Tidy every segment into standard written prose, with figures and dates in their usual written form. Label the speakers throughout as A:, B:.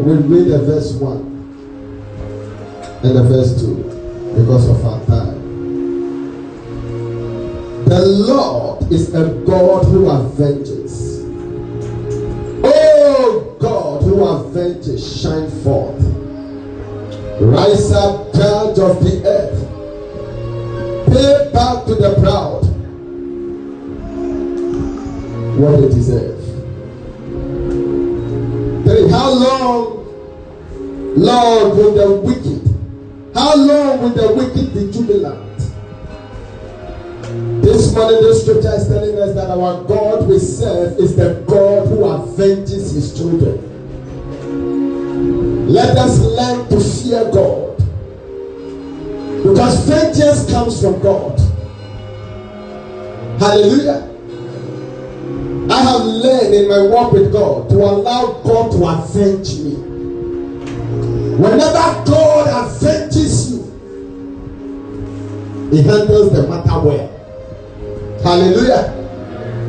A: We read the verse 1 and the verse 2 because of our time. The Lord is a God who avenges. Oh God who avenges, shine forth. Rise up, judge of the earth. Pay back to the proud what they deserve. How long, Lord, will the wicked, how long will the wicked be jubilant? This morning, this scripture is telling us that our God we serve is the God who avenges his children. Let us learn to fear God, because vengeance comes from God. Hallelujah. I have learned in my walk with God to allow God to avenge me. Whenever God avenges you, he handles the matter well. Hallelujah.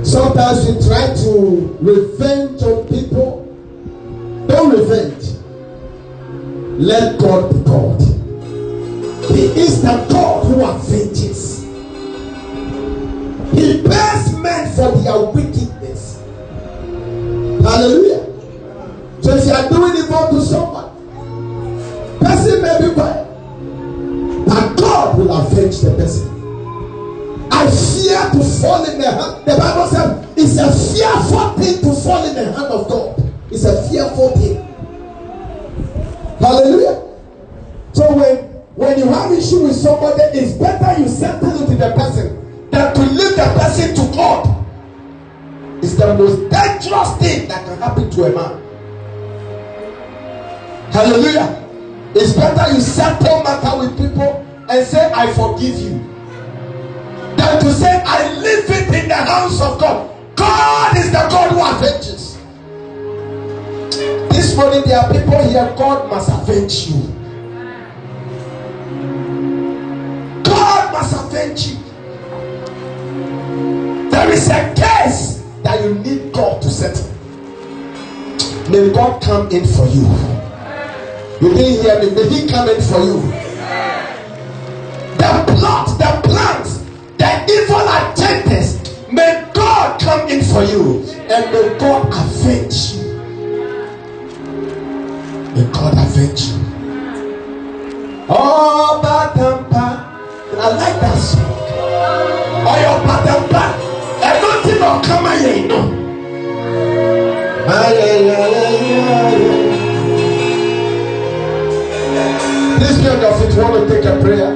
A: Sometimes we try to revenge on people. Don't revenge. Let God be God. He is the God who avenges. He pays men for their wickedness. Hallelujah. So if you are doing evil to someone, person may be quiet, but God will avenge the person. I fear to fall in the hand. The Bible says it's a fearful thing to fall in the hand of God. It's a fearful thing. Hallelujah. So when you have issue with somebody, it's better you settle it with the person than to leave the person to God. It's the most dangerous thing that can happen to a man. Hallelujah. It's better you settle matter with people and say, I forgive you, than to say, I leave it in the hands of God. God is the God who avenges. This morning there are people here, God must avenge you. God must avenge you. There is a case that you need God to settle. May God come in for you. You didn't hear me. May he come in for you. The plot, the plans, the evil agendas, may God come in for you. And may God avenge you. May God avenge you. Oh, Batampa. I like that song. Oh, your Batampa. I don't think I'll come again. No. This kind of it want to take a prayer.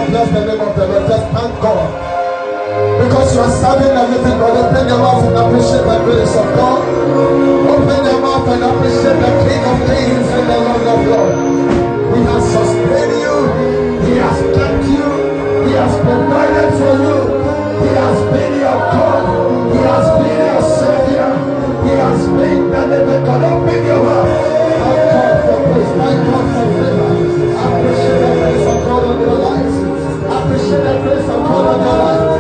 A: Bless the name of the Lord. Just thank God. Because you are serving the living God. Open your mouth and appreciate the grace of God. Open your mouth and appreciate the King of Kings and the Lord of Lords. He has sustained you. He has kept you. He has provided for you. He has been your God. He has been your Savior. He has been the living God. Open your mouth. Thank God for grace. Thank God for favor. Appreciate the grace of God on your life. Appreciate the grace of God on your life.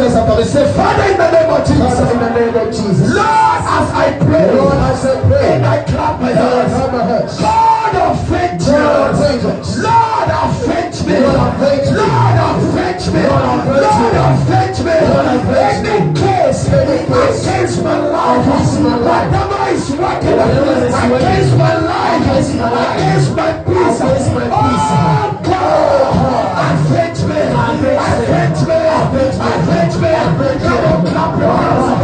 A: hands after me. Say, Father, in the name of Jesus.
B: Father, in the name of Jesus.
A: Lord, as I pray.
B: Lord, as I pray.
A: And I clap my hands. God of vengeance. Lord of vengeance. Lord of vengeance. Lord of vengeance. Lord of vengeance. Any case against my life. Whatever is working against my life. Against my peace. Oh God. Avenge me. Avenge me. Avenge me. Come on, clap your hands.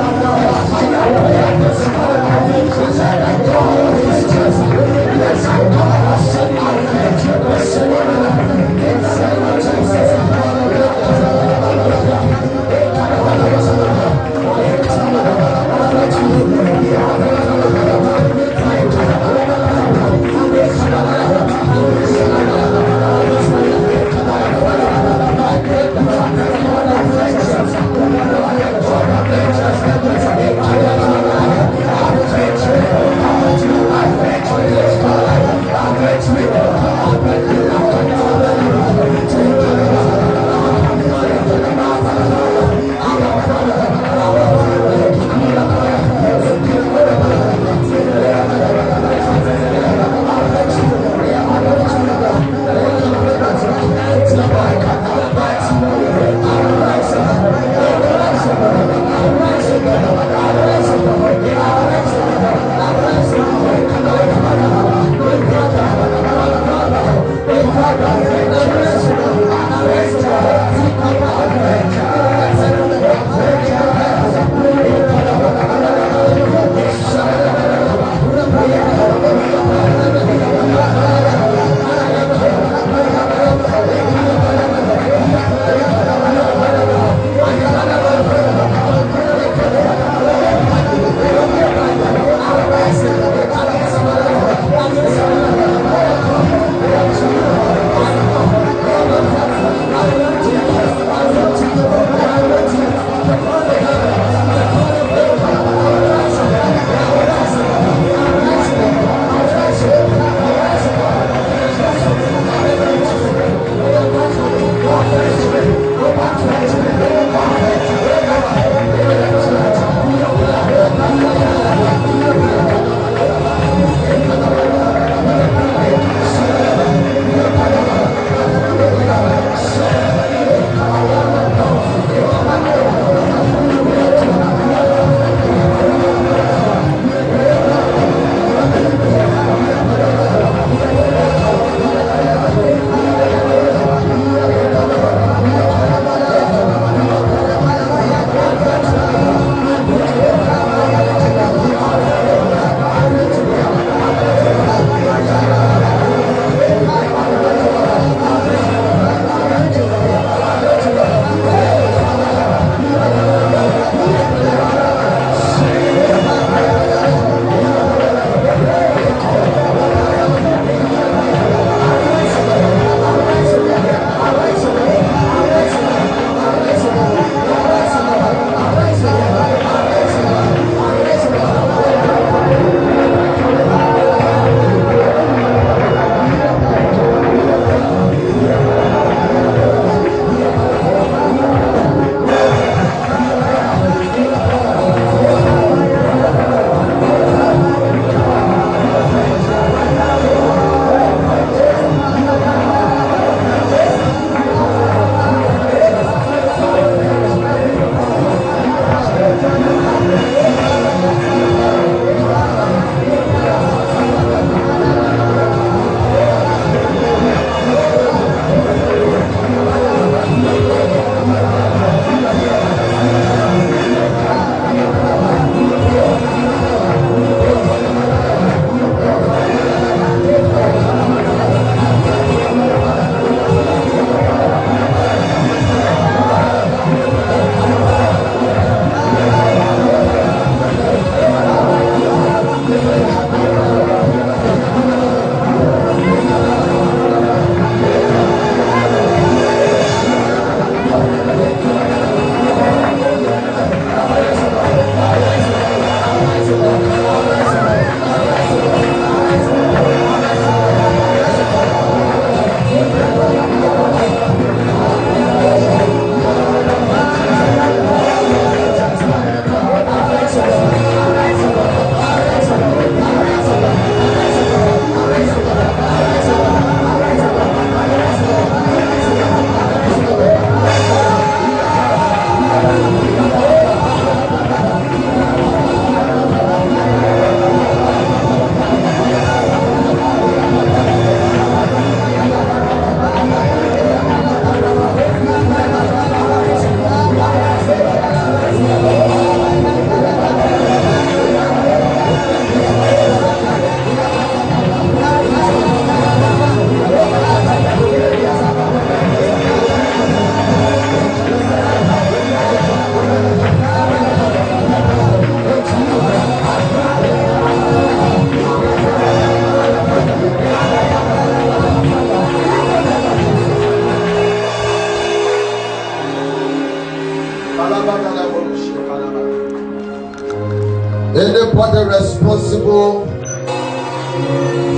A: Somebody responsible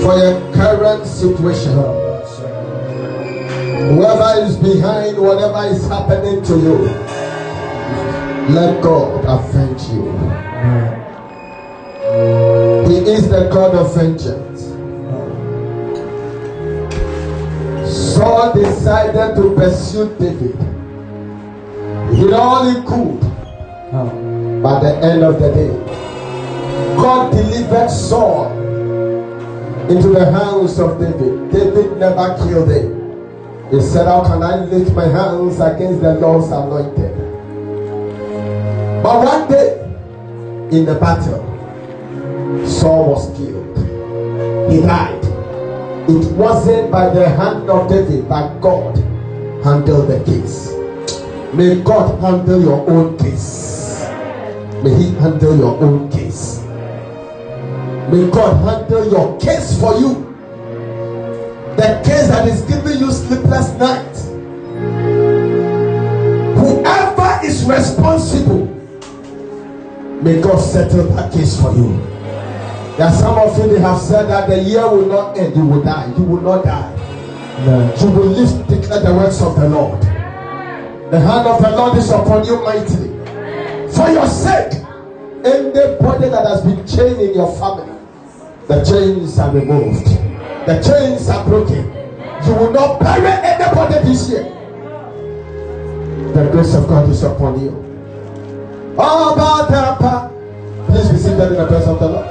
A: for your current situation. Whoever is behind whatever is happening to you, let God avenge you. He is the God of vengeance. Saul decided to pursue David. He did all he could. But at the end of the day, God delivered Saul into the hands of David. David never killed him. He said, how can I lift my hands against the Lord's anointed? But one day, in the battle, Saul was killed. He died. It wasn't by the hand of David, but God handled the case. May God handle your own case. May He handle your own case. May God handle your case for you. The case that is giving you sleepless nights. Whoever is responsible, may God settle that case for you. There are some of you, they have said that the year will not end, you will die. You will not die. No. You will live to declare the works of the Lord. The hand of the Lord is upon you mightily. For your sake, anybody that has been chained in your family, the chains are removed. The chains are broken. You will not bury anybody this year. The grace of God is upon you. Oh, Badapa. Please be seated in the presence of the Lord.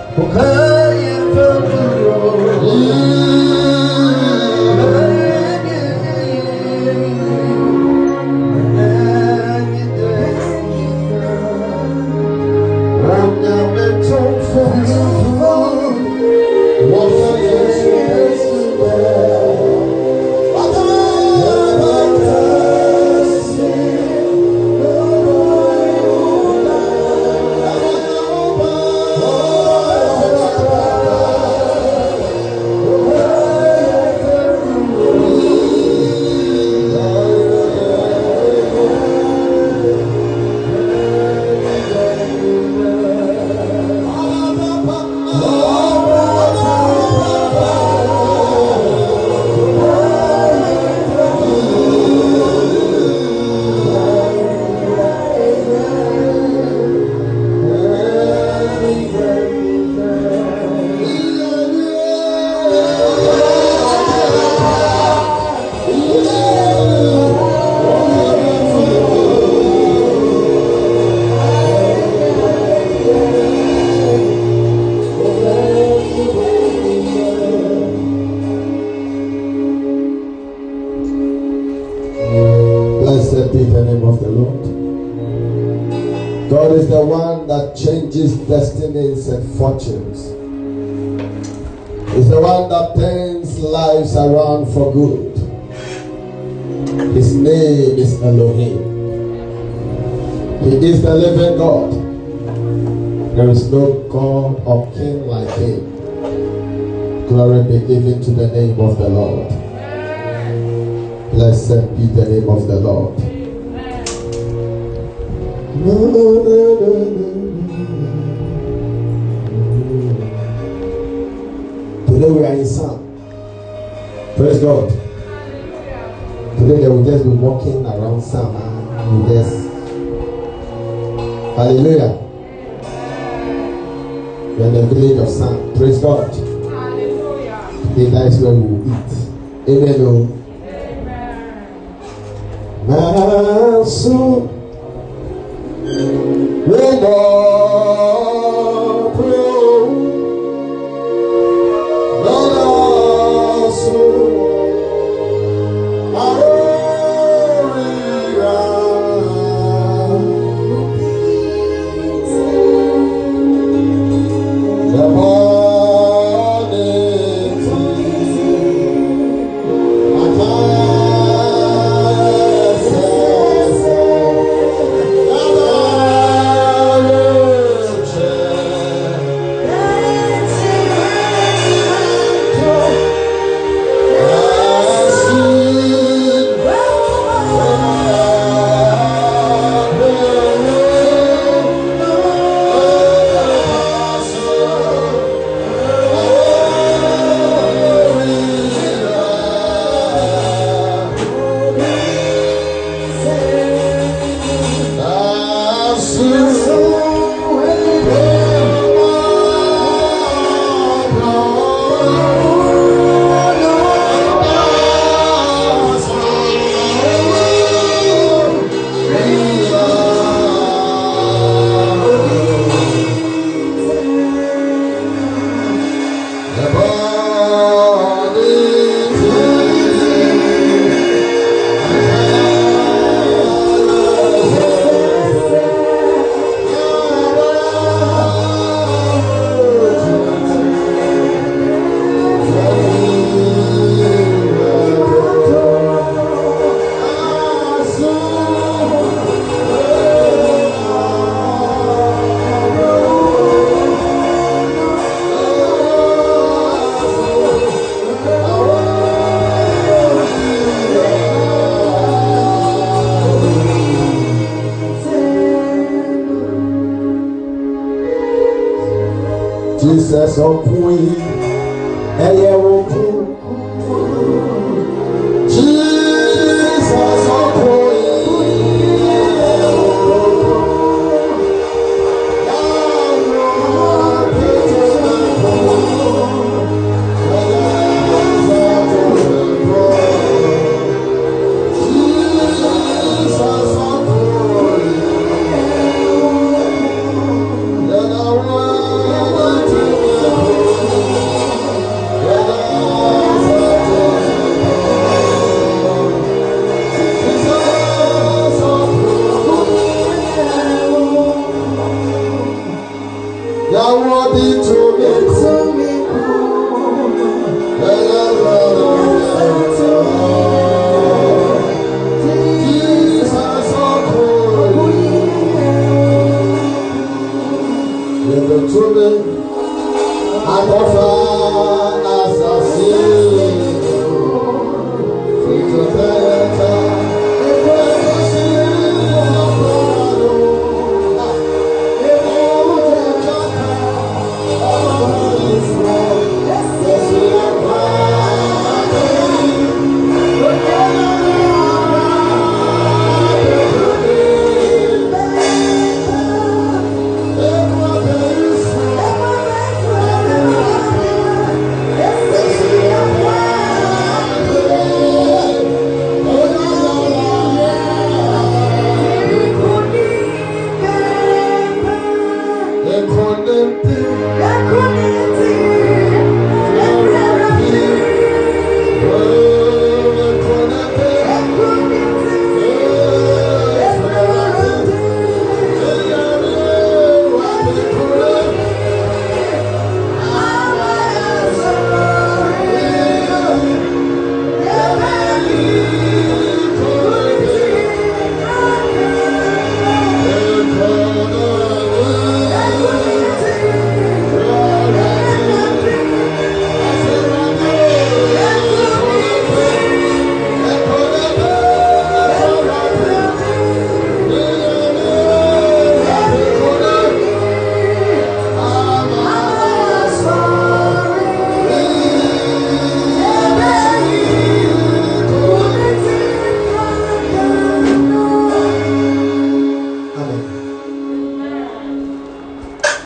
A: Destinies and fortunes. He's the one that turns lives around for good. His name is Elohim. He is the living God. There is no God or king like him. Glory be given to the name of the Lord. Blessed be the name of the Lord. Today we are in Psalm. Praise God. Today they will just be walking around Psalm. Hallelujah. We are in the village of Psalm. Praise God.
C: Hallelujah.
A: Today that is where we will eat. Amen. Amen. So, Jesus of Queen, Jesus of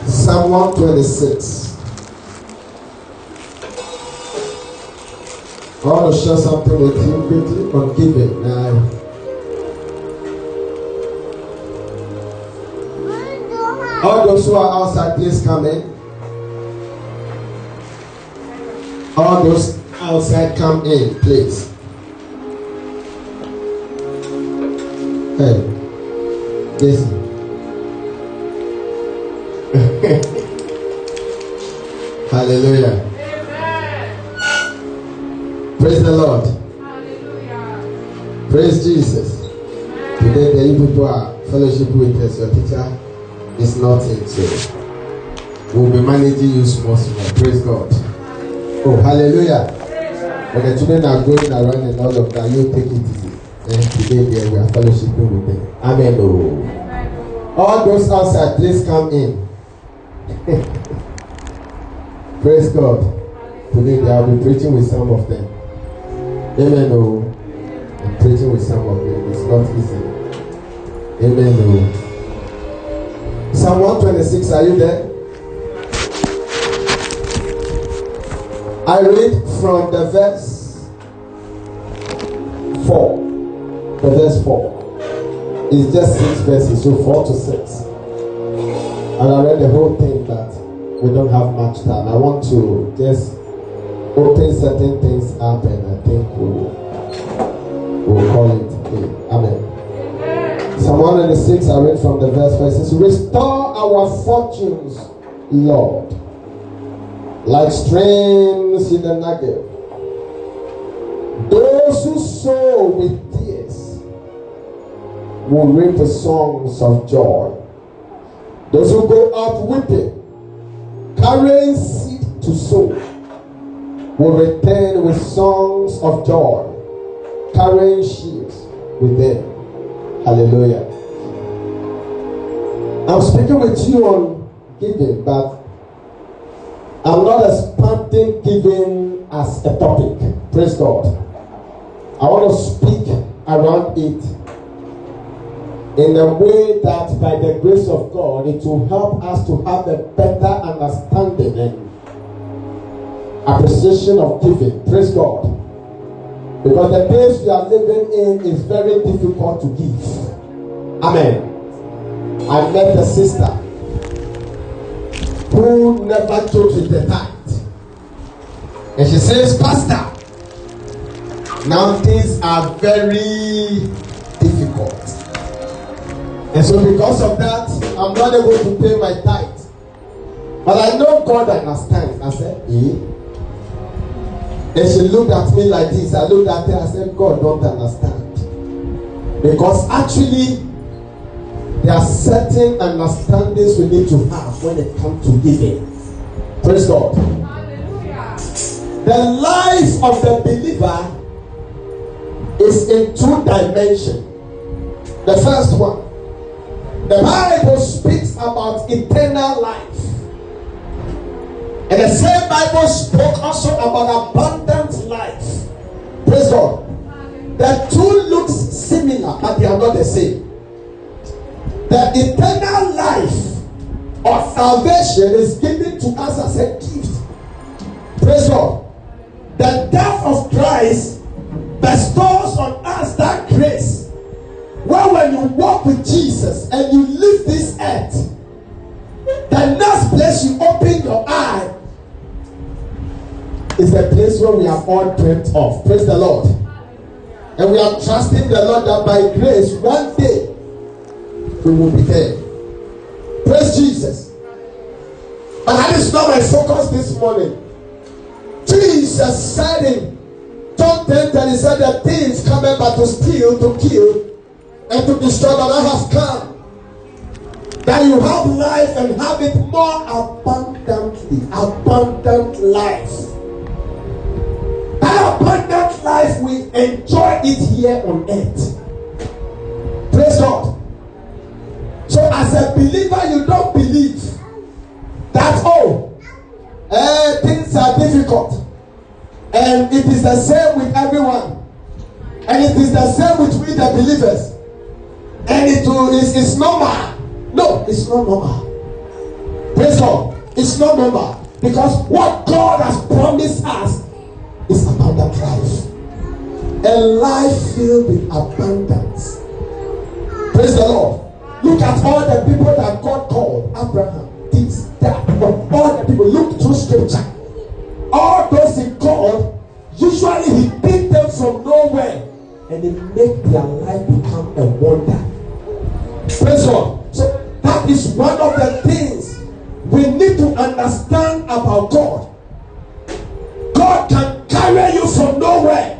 A: Psalm 126. I want to share something with you quickly on giving. All those who are outside, please come in. All those outside, come in, please. Hey, listen. Hallelujah.
C: Amen.
A: Praise the Lord.
C: Hallelujah.
A: Praise Jesus.
C: Amen.
A: Today the you people are fellowship with us. Your teacher is not in, so we'll be managing you small. Praise God. Oh, hallelujah. When the children are going around and all of that, you take it easy. And today we are fellowshipping with them. Amen. Oh. All those outside, please come in. Praise God. Today I will be preaching with some of them. Amen. Oh, I'm preaching with some of them. It's not easy. Amen. Oh. Psalm 126. Are you there? I read from the verse 4. The verse 4. It's just 6 verses, so 4 to 6. And I read the whole thing that we don't have much time. I want to just open certain things up, and I think we'll call it today. Amen. Psalm 106, I read from the verse where it says, restore our fortunes, Lord, like streams in the Negev. Those who sow with tears will reap the songs of joy. Those who go out weeping, carrying seed to sow, will return with songs of joy, carrying sheaves with them. Hallelujah. I'm speaking with you on giving, but I'm not expanding giving as a topic. Praise God. I want to speak around it in a way that by the grace of God, it will help us to have a better understanding and appreciation of giving. Praise God. Because the days we are living in is very difficult to give. Amen. I met a sister who never jokes with the tithe. And she says, Pastor, now things are very difficult. And so because of that, I'm not able to pay my tithe. But I know God understands. I said, eh? And she looked at me like this. I looked at her. I said, God don't understand. Because actually, there are certain understandings we need to have when it comes to giving. Praise God.
C: Hallelujah.
A: The life of the believer is in two dimensions. The first one, the Bible speaks about eternal life. And the same Bible spoke also about abundant life. Praise God. The two looks similar, but they are not the same. The eternal life of salvation is given to us as a gift. Praise God. The death of Christ bestows on us that grace. Where when you walk with Jesus and you leave this earth, the next place you open your eye is the place where we have all dreamt of. Praise the Lord. And we are trusting the Lord that by grace, one day, we will be there. Praise Jesus. But that is not my focus this morning. Jesus said in John 10:10, he said that things come but to steal, to kill, and to destroy, but I have come that you have life and have it more abundantly. Abundant life. That abundant life, we enjoy it here on earth. Praise God. So as a believer, you don't believe that, things are difficult. And it is the same with everyone. And it is the same with we the believers. And it's normal. No, it's not normal. Praise God. It's not normal. Because what God has promised us is abundant life. A life filled with abundance. Praise the Lord. Look at all the people that God called. Abraham, this, that. All the people. Look through scripture. All those he called, usually he picked them from nowhere. And he made their life become a wonder. Praise God. So that is one of the things we need to understand about God. God can carry you from nowhere.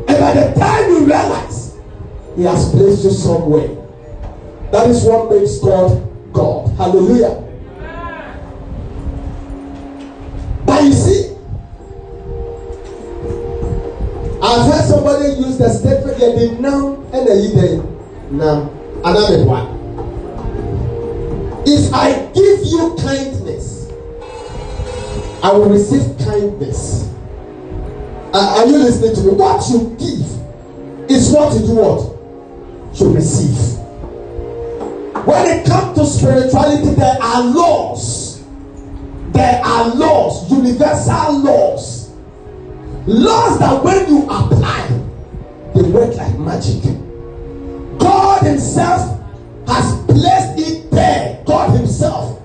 A: And by the time you realize, he has placed you somewhere. That is what makes God God. Hallelujah. But you see, I've heard somebody use the statement, yeah, the now and the now. Another one. If I give you kindness, I will receive kindness. Are you listening to me? What you give is what you do what? You receive. When it comes to spirituality, there are laws. There are laws, universal laws. Laws that when you apply, they work like magic. God himself has placed it there. God himself.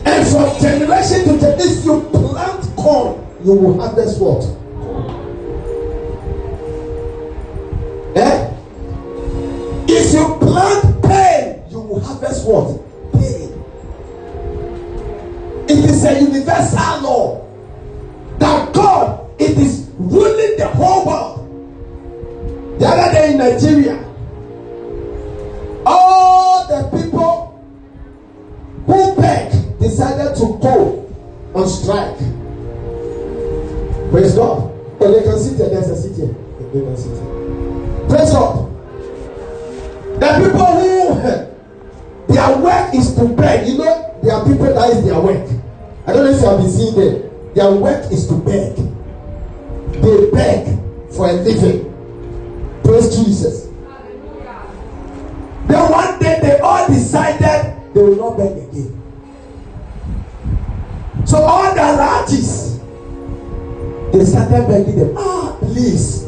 A: And from generation to generation, if you plant corn you will harvest what? If you plant pain, you will harvest what? Pain. It is a universal law that God, it is ruling the whole world. The other day in Nigeria, all the people who beg decided to go on strike. Praise God. Oh, they can sit here. There's a seat here. They can sit here. Praise God. The people who their work is to beg. You know, there are people that is their work. I don't know if you have been seeing them. Their work is to beg. They beg for a living. Praise Jesus. Then one day they all decided they will not beg again. So all the Rajis, they started begging them, please,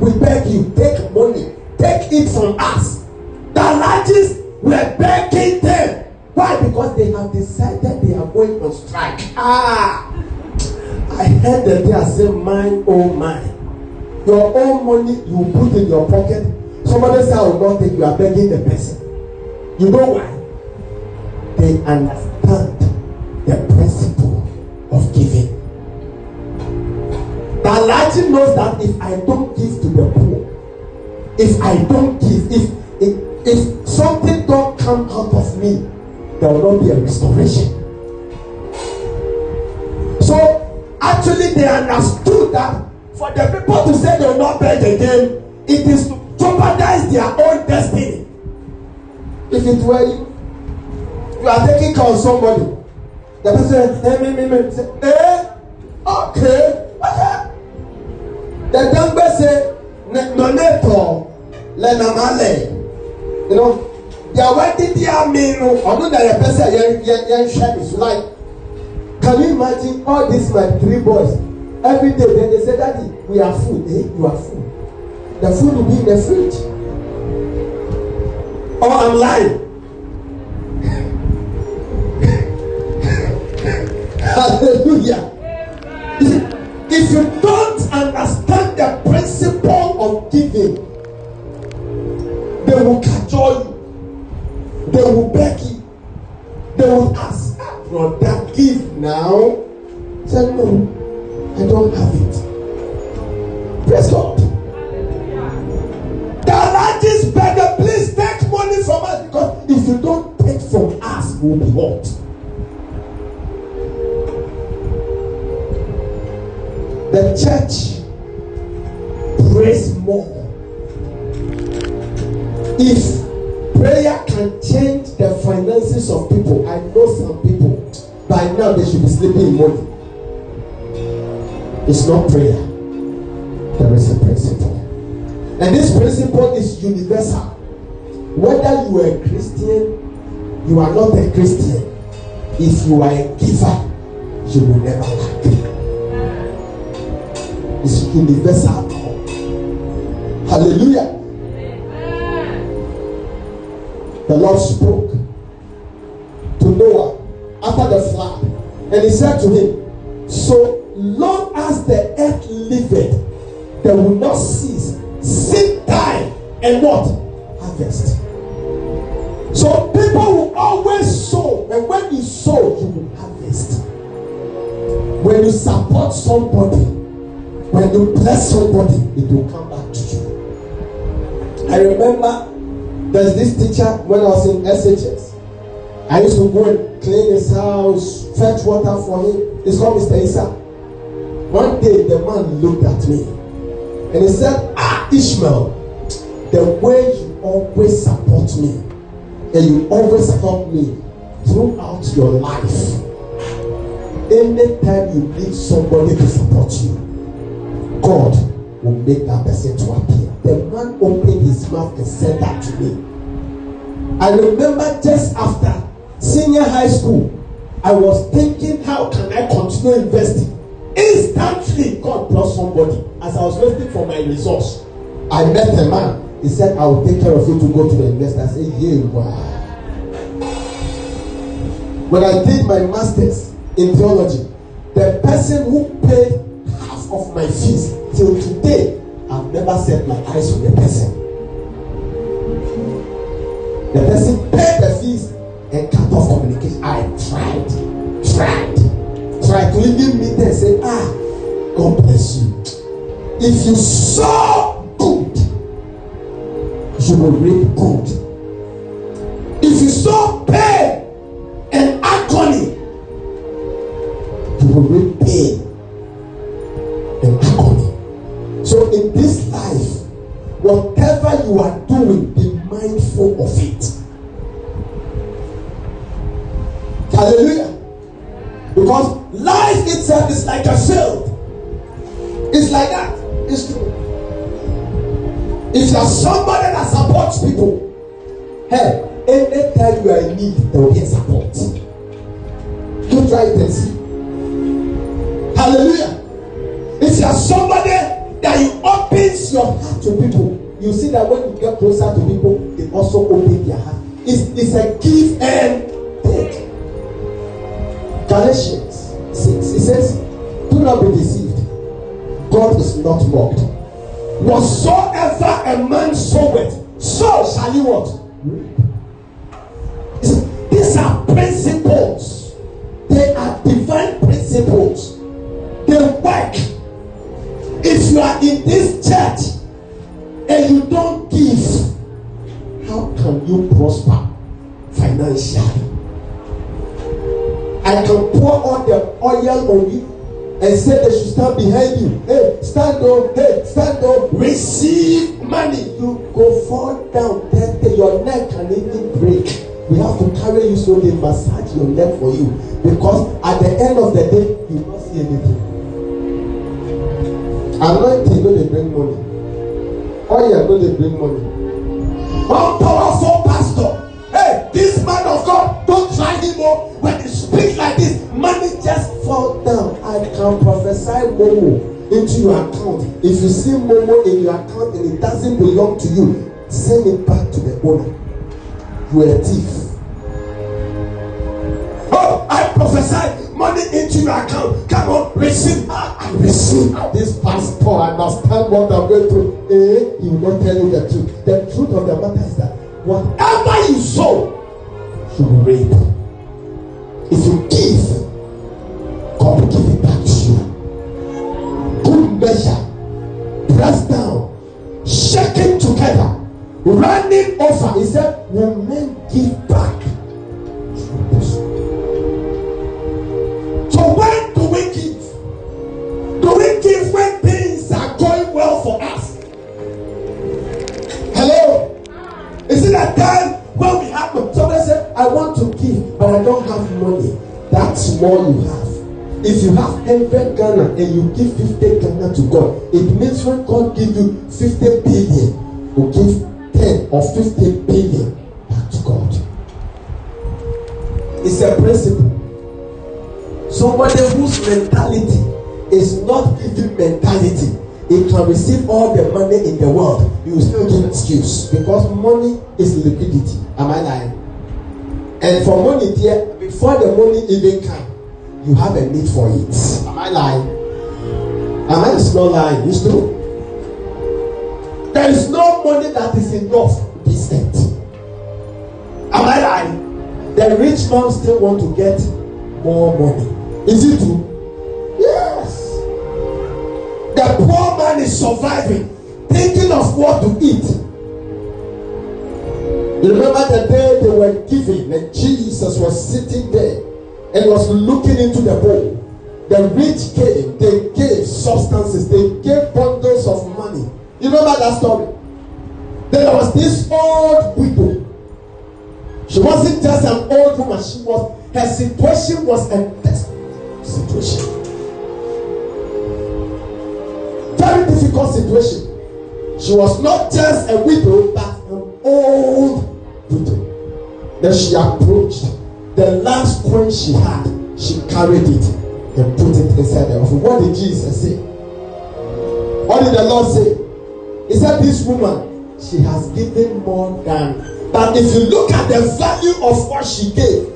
A: we beg you, take money, take it from us. The Rajis were begging them. Why? Because they have decided they are going on strike. I heard that they are saying, mine, oh mine. Your own money you put in your pocket. Somebody say, I will not take, you are begging the person. You know why? They understand the principle of giving. The Alhaji knows that if I don't give to the poor, if I don't give, if something don't come out of me, there will not be a restoration. So actually they understood that for the people to say they will not beg again, it is to jeopardize their own destiny. If it were you are taking care of somebody, the person say, okay. The Dangbe say, noneto, lenamale. You know, they are waiting there, although the person young share is like. Can you imagine all these my 3 boys? Every day then they say, Daddy, we are full. You are full. The food will be in the fridge. Oh, I'm lying. Hallelujah. If you don't understand the principle of giving, they will cajole you. They will beg you. They will ask, brother, give now. Say, no, I don't have it. Praise God. The largest beggar, please take money from us, because if you don't take from us, we will be hurt. The church prays more. If prayer can change the finances of people, I know some people by now they should be sleeping in money. It's not prayer. There is a principle. And this principle is universal. Whether you are a Christian, you are not a Christian, if you are a giver, you will never lack. It's universal. Hallelujah. The Lord spoke to Noah after the flood, and he said to him, so long as the earth liveth, there will not cease seed time and what? Harvest. So people will always sow, and when you sow, you will harvest. When you support somebody, when you bless somebody, it will come back to you. I remember there's this teacher when I was in SHS. I used to go and clean his house, fetch water for him. It's called Mr. Isa. One day the man looked at me and he said, Ishmael, the way you always support me and you always help me throughout your life, anytime you need somebody to support you, God will make that person to appear. The man opened his mouth and said that to me. I remember just after senior high school, I was thinking, how can I continue investing? Instantly, God brought somebody. As I was waiting for my resource, I met a man. He said, I will take care of you to go to the investor. I said, yeah, wow. When I did my master's in theology, The person who paid half of my fees till today, I've never set my eyes on the person. The person paid the fees and cut off communication. I tried to even meet them and say, God bless you. If you sow good, you will reap good. If you sow pain and agony, you will reap pain and agony. So in this life, whatever you are doing, be mindful of it. Hallelujah. Because life itself is like a field. It's like that. It's true. If you are somebody that supports people, hey, anytime you are in need, there will be a support. You try it and see. Hallelujah. If you are somebody that you opens your heart to people, you see that when you get closer to people, they also open their heart. It's a give and take. Galatians 6, it says, do not be deceived. God is not mocked. Whatsoever a man soweth, so shall he what? These are principles. They are divine principles. They work. If you are in this church and you don't give, how can you prosper financially? I can pour all the oil on you and say they should stand behind you. Hey, stand up. Hey, stand up. Receive money. You go fall down. Then your neck can even break. We have to carry you so they massage your neck for you. Because at the end of the day, you will not see anything. Anointing, no, they bring money. Oil, no, they bring money. One powerful pastor. Hey, this man of God, don't try him more. When he speaks like this, money just fall down. I can prophesy Momo into your account. If you see Momo in your account and it doesn't belong to you, send it back to the owner. You are a thief. Oh, I prophesy money into your account. Come on, receive. I receive. This pastor understand what I'm going through. He will not tell you the truth. The truth of the matter is that whatever you sow, you will reap. If you give, God will give it back to you. Good measure, pressed down, shaken together, running over. He said, will men give back? So when do we give? Do we give when things are going well for us? Hello? Is it a time when we have somebody say, I want to give, but I don't have money? That's all you have. If you have 100 Ghana and you give 50 Ghana to God, it means when God gives you 50 billion, you give 10 or 50 billion back to God. It's a principle. Somebody whose mentality is not giving mentality, he can receive all the money in the world, you will still give excuse because money is liquidity. Am I lying? And for money there, before the money even come, you have a need for it. Am I lying? Am I not lying? It's true. There is no money that is enough to be spent. Am I lying? The rich man still want to get more money. Is it true? Yes. The poor man is surviving, thinking of what to eat. You remember the day they were giving and Jesus was sitting there and was looking into the bowl. The rich came, they gave substances, they gave bundles of money. You remember that story? Then there was this old widow. She wasn't just an old woman, her situation was a desperate situation. Very difficult situation. She was not just a widow, but an old widow. Then she approached. The last coin she had, she carried it and put it inside the offering. What did Jesus say? What did the Lord say? He said, this woman, she has given more than. But if you look at the value of what she gave,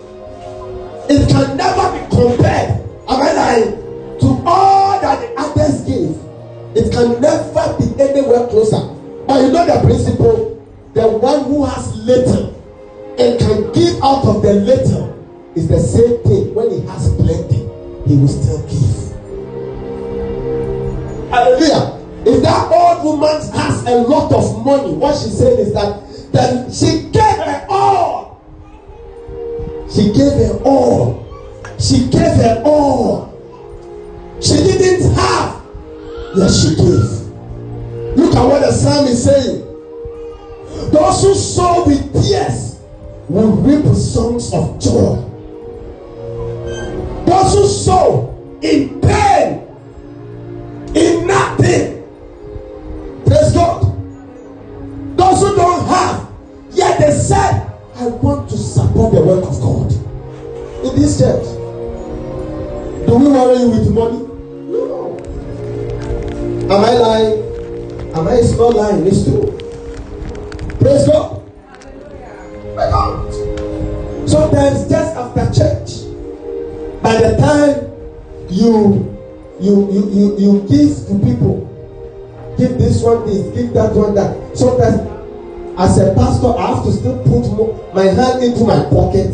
A: it can never be compared. Am I lying? It can never be anywhere closer. But you know the principle, the one who has little and can give out of the little is the same thing. When he has plenty, he will still give. Hallelujah. If that old woman has a lot of money, what she's saying is that then she gave her all. She gave her all. She gave her all. She didn't have, yet she gave. Look at what the psalm is saying. Those who sow with tears will reap songs of joy. Those who sow in pain, in nothing, praise God. Those who don't have, yet they said, I want to support the work of God in this church. Do we worry you with money? No. Am I lying? Am I not lying? It's true. Praise God. I don't. Sometimes just after church, by the time you give to people, give this one this, give that one that. Sometimes as a pastor, I have to still put my hand into my pocket,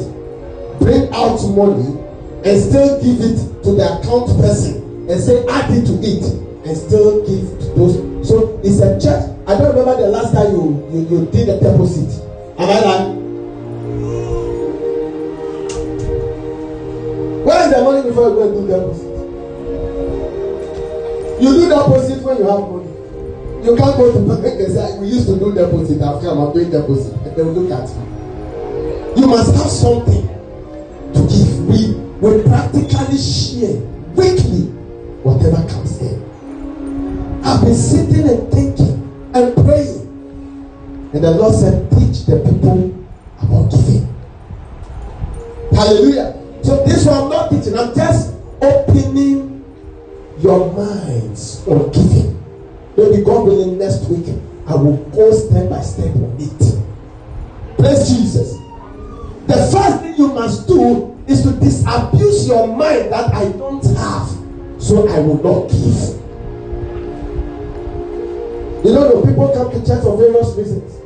A: bring out money, and still give it to the account person and say add it to it, and still give to those. So it's a church. I don't remember the last time you did a deposit. Am I lying? Where is the money before you go and do deposit? You do deposit when you have money. You can't go to bank and say, we used to do deposit, I've come, I'm doing deposit. And they will look at you. You must have something to give. We practically share weekly whatever comes in. I've been sitting and thinking and praying. And the Lord said, teach the people about giving. Hallelujah. So this one I'm not teaching, I'm just opening your minds on giving. Maybe God willing next week I will go step by step on it. Praise Jesus. The first thing you must do is to disabuse your mind that I don't have, so I will not give. You know, the people come to church for various reasons.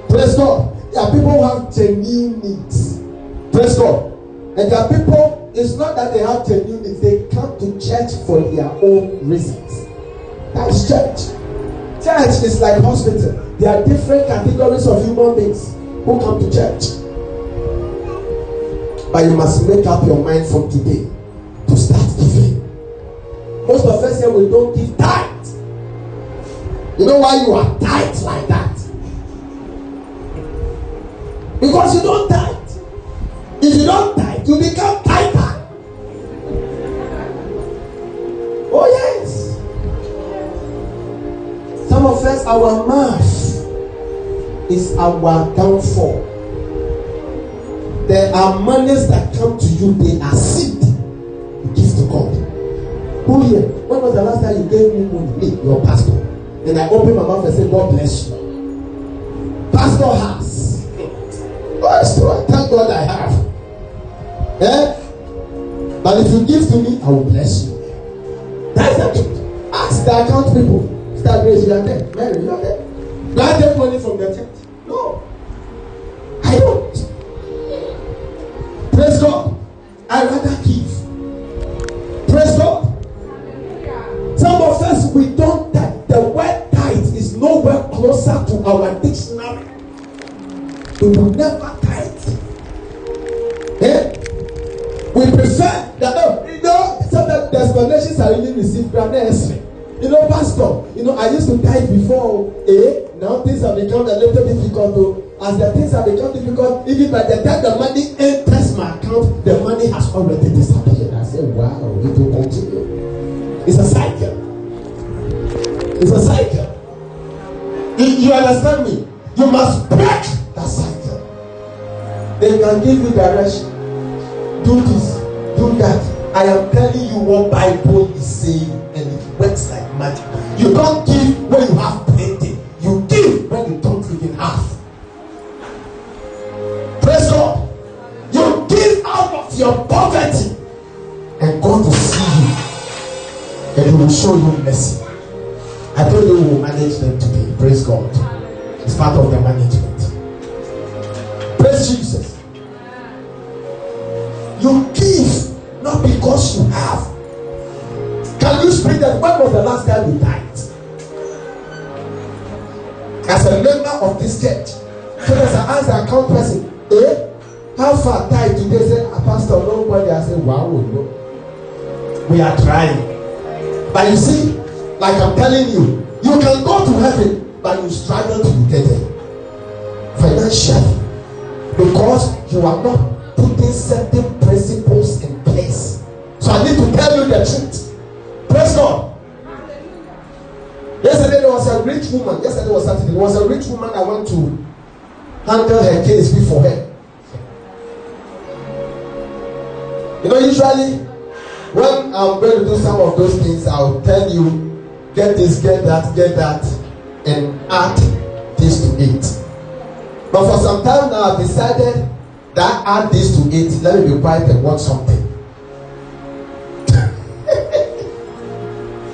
A: Praise God. There are people who have genuine needs. Praise God. And there are people, it's not that they have genuine needs, they come to church for their own reasons. That's church. Church is like hospital. There are different categories of human beings who come to church. But you must make up your mind from today to start giving. Most of us here, we don't give tithe. You know why you are tight like that? Because you don't tithe. If you don't tithe, you become tighter. Oh yes. Some of us, our mouth is our downfall. There are monies that come to you, they are seed. You give to God. Who here? When was the last time you gave me money? Me, your pastor. Then I open my mouth and say, God bless you. Pastor has. Oh, it's true. Thank God I have. Eh? But if you give to me, I will bless you. That's the truth. Ask the account people. Start raising your hand. Mary, you are there. Do I take money from the church? No. I don't. Praise God. I rather give. Praise God. Some of us, we don't tithe. The word tithe is nowhere closer to our dictionary. We will never tithe. Eh? We prefer that, sometimes the explanations are really received from the essay. Pastor, I used to tithe before, now things have become a little difficult. As the things have become difficult, even by the time the money enters my account, the money has already disappeared. I say, wow, it will continue. It's a cycle. It's a cycle. You understand me? You must break that cycle. They can give you direction. Do this, do that. I am telling you what Bible is saying, and it works like magic. You don't give when you have plenty. You give when you don't even have. Praise God. You give out of your poverty, and God will see you, and He will show you mercy. I told you we will manage them today. Praise God. It's part of the management. Praise Jesus. You give not because you have. Can you speak that? When was the last time you died? As a member of this church, so as I ask the account person, how far died today? Say, Pastor, nobody. I say, wow, no. We are trying. But you see, like I'm telling you, you can go to heaven, but you struggle to get there financially because you are not putting certain principles in place. So I need to tell you the truth. Praise God. Yesterday there was a rich woman. Yesterday was Saturday. There was a rich woman I went to handle her case before her. You know, usually when I'm going to do some of those things, I'll tell you, get this, get that, and add this to it. But for some time now, I've decided that add this to it, let me be quiet and watch something.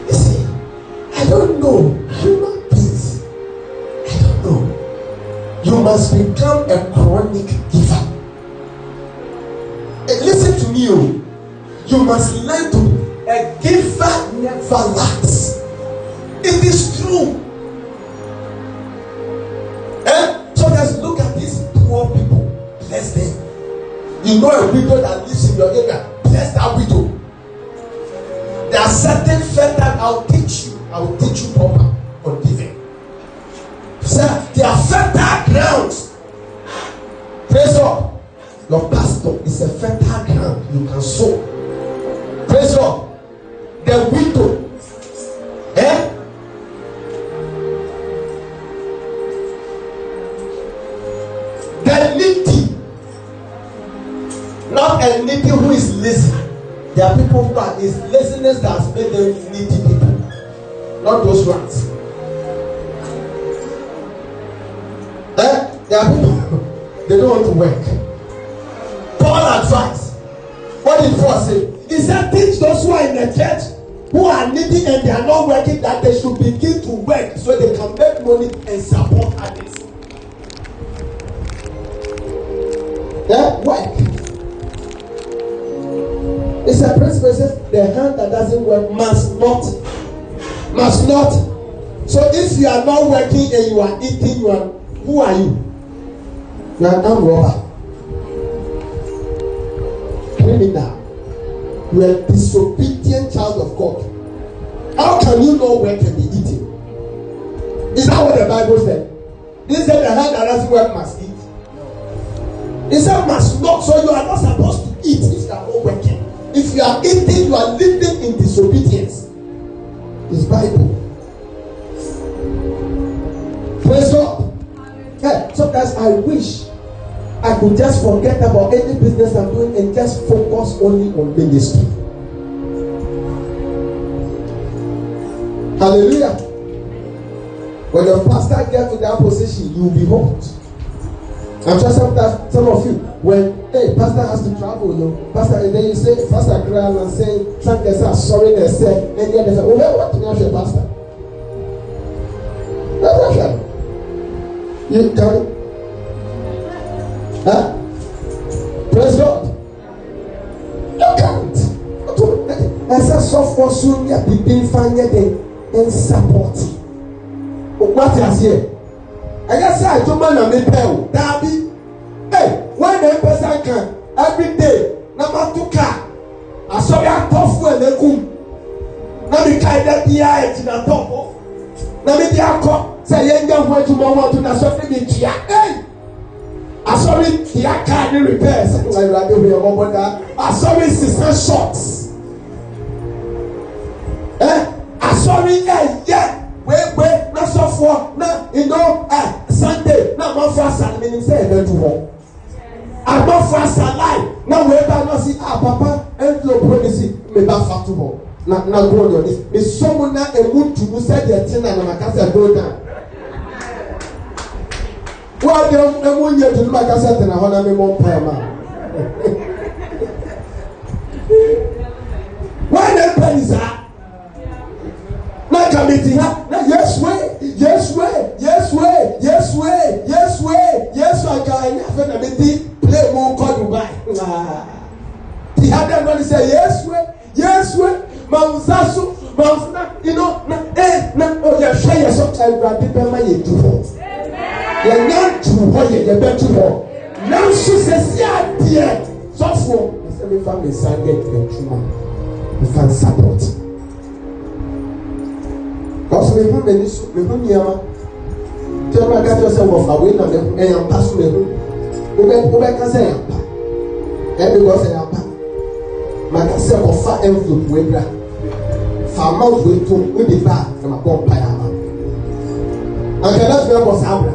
A: You see, I don't know. Human beings, I don't know. You must become a chronic giver. And listen to me, you must learn to a giver never lacks. It is true. So just look at these poor people. Bless them. You know a widow that lives in your area. Bless that widow. There are certain faith that I will teach you proper on giving. Sir, there are fertile grounds. Praise God. Your pastor is a fertile ground. You can sow. Praise God. The widow. The needy. Not a needy who is lazy. There are people who are, it's laziness that has made them needy people. Not those ones. There are people, they don't want to work. Paul advised. What did Paul say? He said, teach those who are in the church who are needy and they are not working that they should begin to work so they can make money and support others. Work. It's a principle. It says the hand that doesn't work must not. So if you are not working and you are eating, who are you? You are an armed robber. Criminal. You are a disobedient child of God. How can you not work and be eating? Is that what the Bible said? It said the hand that doesn't work must eat. It said must not. So you are not supposed to eat if you are not working. If you are eating, you are living in disobedience. It's Bible. Praise God. Hey, sometimes I wish I could just forget about any business I'm doing and just focus only on ministry. Hallelujah. When your pastor gets to that position, you will be hot. I'm sure sometimes some of you, when pastor has to travel, pastor, and then you say, Pastor cries and say, some guys are sorry, they say, and then they say, what do you have your pastor? You can. Praise God. You can't. I said, so for soon, you be being fine and support. What is here? I guess I don't mind a pay. Darby. Hey, when the person can every day, number 2 car. I saw your tough well, they come. Now the kind that the eye in the top of. Now the car say, young way to mama to the something in Chia. Hey, I saw it, the car need repairs. I saw it, sister shots. I saw it, yeah. Wait, not so for now, Sunday, now my first and meaning say I do walk. I'm not fast alive. Now where I not see papa and your policy me back fat to walk. Now go on this. Me someone now a mood to say the thing and my casa go down. Why don't I want you to do my cassette and I want to be more pie man? Why the pennies are? Now committee, now you
D: say yes, Mansasu, Mansna, you know, oh, you're shy yourself, I grab it by my two horse. You're not too high, you're better to walk. Now she says, yeah, dear, so for the same family, sang it and true. You can support. Because we have many, we have Yama. Tell my God yourself of a win on them, and I'm passing them. Who can say, every was a yapa. Myself of fat envelope, Webra. Farmers will to with the back from a bomb by Ama. And cannot remember was Abra.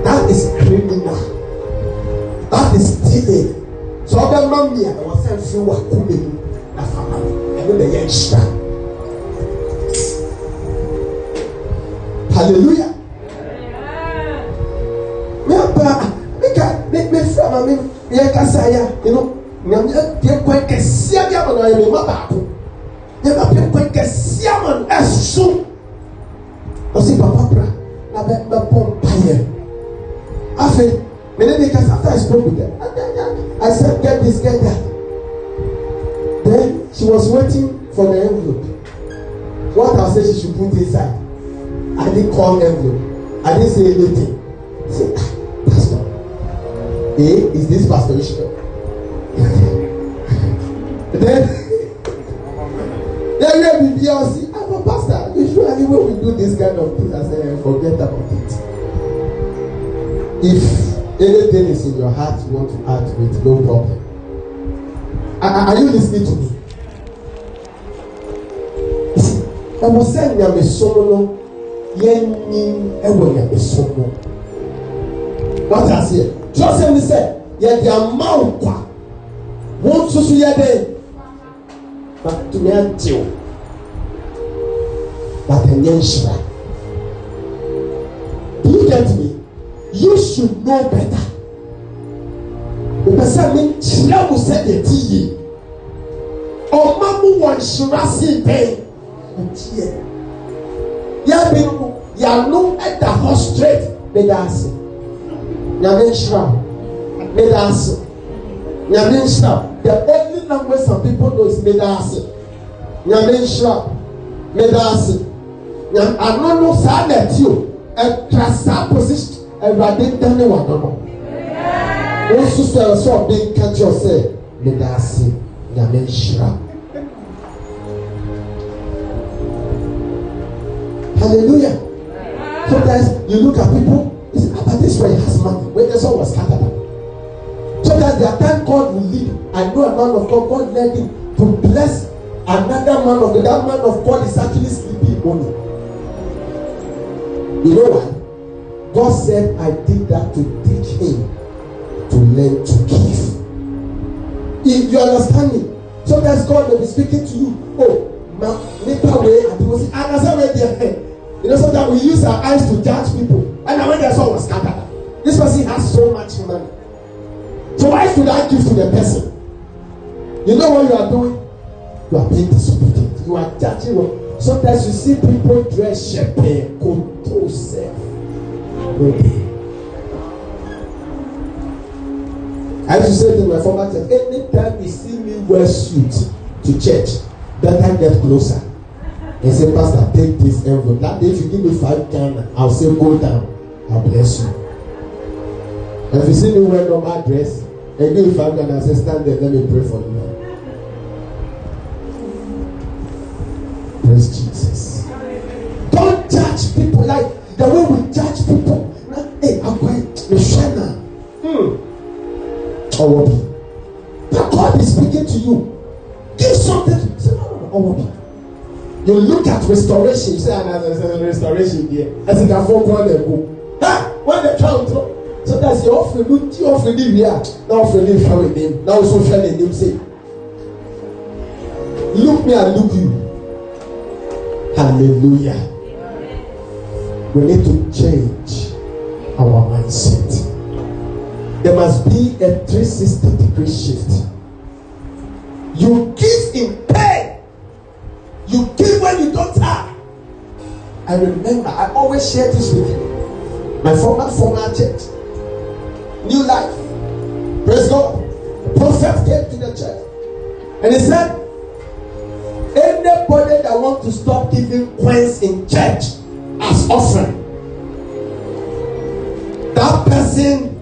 D: That is criminal. That is stealing. So the mommy I was sent through what could be a farmer. I know the youngster. Hallelujah. Me from me you know, me quite a siaman I am Mabaku. Never quite a siaman as soon. Osi Papa, I bet the bomb pie. After I spoke with her, I said, get this, get that. Then she was waiting for the envelope. What I said she should put inside. I didn't call envelope. I didn't say anything. I said, Pastor. Is this Pastor Ishmael? Then we be all see, I'm a pastor. Usually when we do this kind of things, I say, forget about it. If anything is in your heart you want to add to it, no problem. Are you listening to me? I was saying I'm a sono, yen ewo ya a sono. What I say? Just me say, yeah, the amount won't so yede. But to me until but a nation. Do you get me? You should know better. The person Chilamu said the tea. Or Mamu one Shirasi Bay. Ya no at the horse straight. Medasi. Yamenshra. Medasi. Yamenshra. The only language some people know is Medasi. Yamenshra. Medasi. I don't know how that you a class position. Everybody done it one no. One sister saw big catch you say, Medasi, Yamenshra. Hallelujah. Sometimes you look at people, you say, but this way has money. When the song was scattered. Sometimes there are times God will lead. I know a man of God, God led him to bless another man of God. That man of God is actually sleeping only. You know why? God said, I did that to teach him to learn to give. If you understand me, sometimes God will be speaking to you. Oh, nipper way, and he will say, you know, sometimes we use our eyes to judge people. And when their soul was scattered, this person has so much money. So why should I give to the person? You know what you are doing? You are being disobedient. You are judging. Sometimes you see people dress shepherd, control self. I used to say to my former church, anytime you see me wear suit to church, better get closer. And say, Pastor, take this envelope. That day, if you give me 5 Ghana, I'll say, go down. I'll bless you. And if you see me wear normal dress, and give me 5 Ghana, I'll say, stand there, let me pray for you. Praise Jesus. Don't judge people like the way we judge people. Hey, I'm going to Shana. But God is speaking to you. Give something to say, no. You look at restoration. You say, there's restoration here. As it can fall on the book. When the child throw. So that's the offering. You offering him here. Now offering him share with him. Now also share with him. Say, look me and look you. Hallelujah. We need to change our mindset. There must be a 360-degree shift. You give in pain. You give when you don't have. I remember, I always share this with you. My former church, New Life. Praise God. The prophet came to the church. And he said, anybody that wants to stop giving coins in church as offering, that person,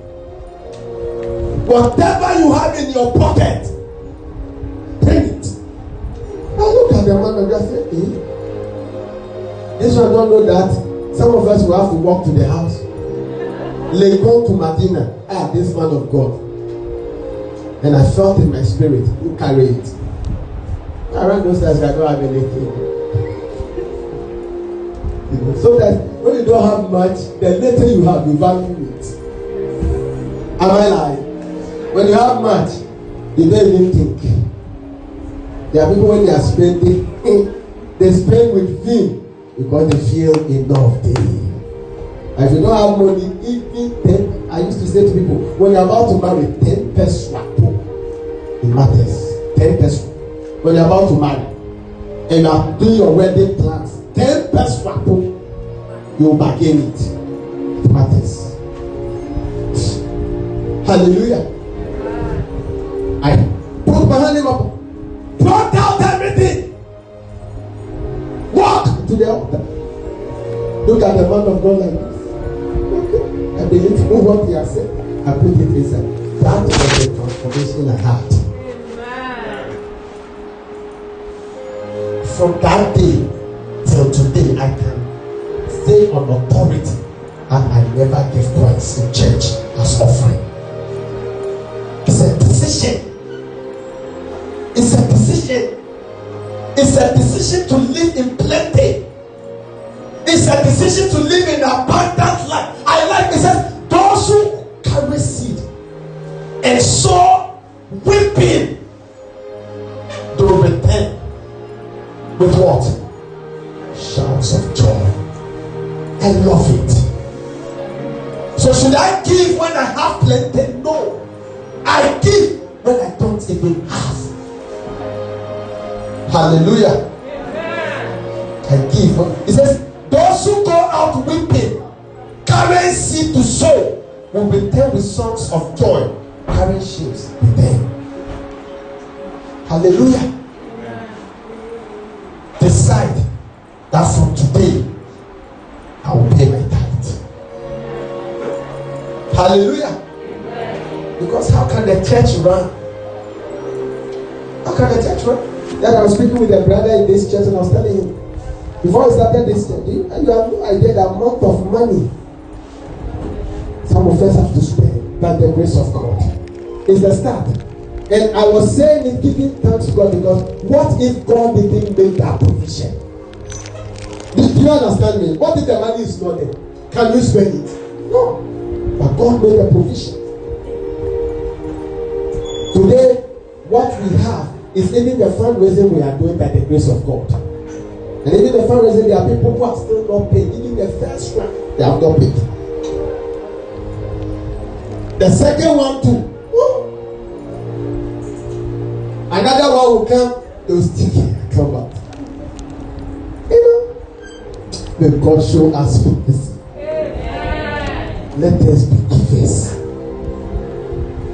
D: whatever you have in your pocket, bring it. Now look at the man and just say, this one don't know that some of us will have to walk to the house. Legon to Medina. This man of God. And I felt in my spirit, you carry it. Around those times I don't have anything. So that when you don't have much, the little you have, you value it. Am I lying? When you have much, you don't even think. There are people when they are spending, they spend with vim because they feel enough daily. And if you don't have money, even 10, I used to say to people, when you're about to marry, 10 pesos, it matters. 10 pesos. When you're about to marry, and you are doing your wedding plans, 10 pesos, you bargain it. It matters. Hallelujah. I put my hand up, brought out everything, walk to the altar. Look at the man of God like this. Okay. I believe what he has said. I put it inside. That was the transformation I had. From that day till today, I can say on authority and I never give coins in church as offering. It's a decision. It's a decision. It's a decision to live in plenty. It's a decision to live in abundant life. I like it says, those who carry seed and sow weeping, they will return with what? Shouts of joy. I love it. So should I give when I have plenty? No. I give when I don't even have. Hallelujah. I give. It says, those who go out weeping, carrying seed to sow, will return with songs of joy, carrying sheaves with them. Hallelujah. Decide that from today I will pay my tithe. Hallelujah. Because how can the church run? How can the church run? That I was speaking with a brother in this church and I was telling him, before I started this church, you have no idea the amount of money some of us have to spend by the grace of God. It's the start. And I was saying it, giving thanks to God, because what if God didn't make that provision? Do you understand me? What if the money is not there? Can you spend it? No. But God made a provision. Today, what we have is even the fundraising we are doing by the grace of God. And even the fundraising, there are people who are still not paid. Even the first one, they have not paid. The second one too. Another one will come, they will stick it, come back. You know, may God show us mercy. Let us be givers.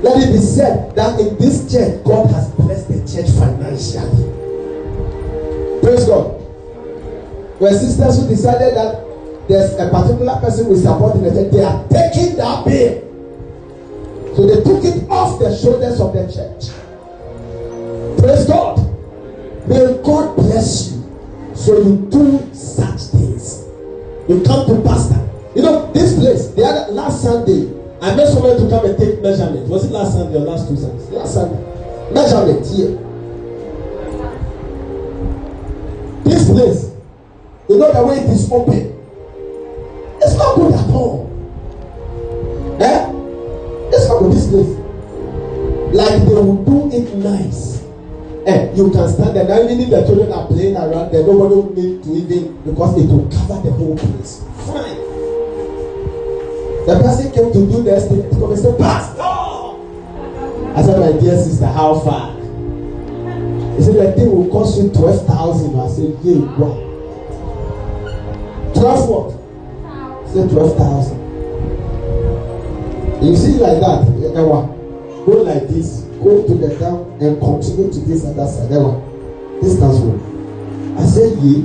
D: Let it be said that in this church, God has blessed the church financially. Praise God. Where sisters who decided that there's a particular person we support in the church, they are taking that bill. So they took it off the shoulders of the church. Praise God. May God bless you. So you do such things. You come to pastor. You know, this place, the other last Sunday, I made someone to come and take measurement. Was it last Sunday or last 2 Sundays? Last Sunday. Measurement here. This place, you know the way it is open. It's not good at all. Eh? It's not good, this place. Like they will do it nice. You can stand there. Now even if the children are playing around there, nobody will need to even, because it will cover the whole place. Fine. The person came to do the estimate. Come and say, Pastor! I said, my dear sister, how far? He said, the thing will cost you 12,000. I said, yeah, what? 12 what? He said 12,000. You see like that, go like this. go to the dam and continue to this other side. That one, distance one. I said, yeah.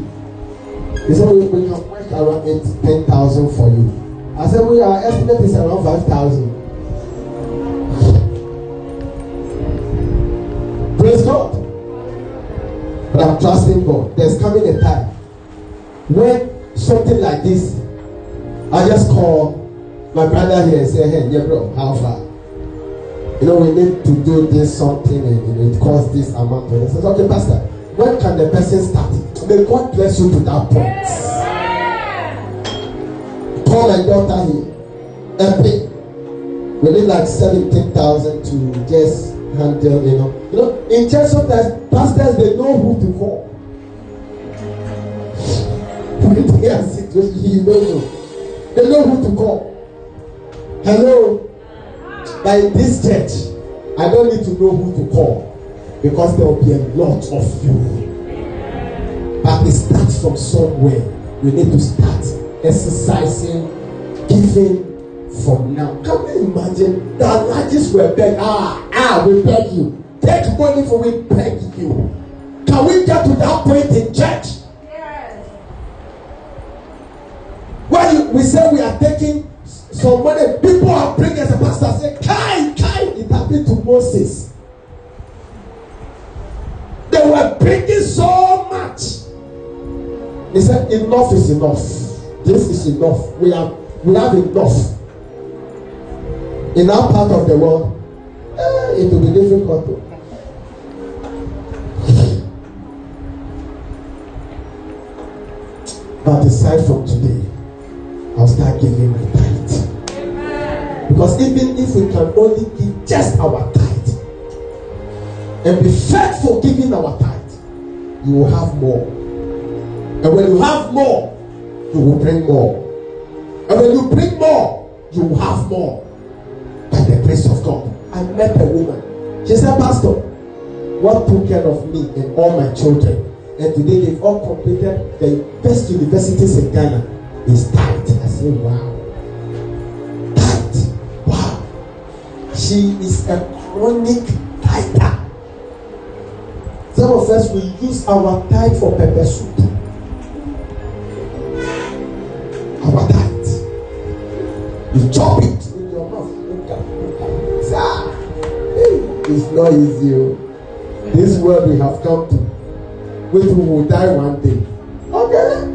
D: He said, we can work around 10,000 for you. I said, our estimate is around 5,000. Praise God. But I'm trusting God. There's coming a time when something like this, I just call my brother here and say, hey, yeah, bro, how far? You know, we need to do this something and it costs this amount. And he says, okay, Pastor, when can the person start? May God bless you to that point. Call my daughter here and pay. We need like 17,000 to just handle, you know. You know, in church sometimes pastors, they know who to call. When they are situation, you don't know. They know who to call. Hello. But in this church, I don't need to know who to call because there will be a lot of you. But it starts from somewhere. We need to start exercising, giving from now. Can you imagine the largest were beg? We beg you. Take money for we beg you. Can we get to that point in church?
C: Yes.
D: When we say we are taking some money, people are bringing as a pastor say, Kai, it happened to Moses. They were bringing so much. He said, enough is enough. This is enough. We have enough. In our part of the world, it will be difficult. But aside from today, I'll start giving my tithe. Because even if we can only give just our tithe and be faithful giving our tithe, you will have more. And when you have more, you will bring more. And when you bring more, you will have more. By the grace of God. I met a woman. She said, Pastor, what took care of me and all my children? And today they've all completed the best universities in Ghana is tithe. I said, wow. Tithe. Wow. She is a chronic tither. Some of us will use our tithe for pepper soup. Our tithe. You chop it with your mouth. It's not easy. This world we have come to, which we will die one day. Okay.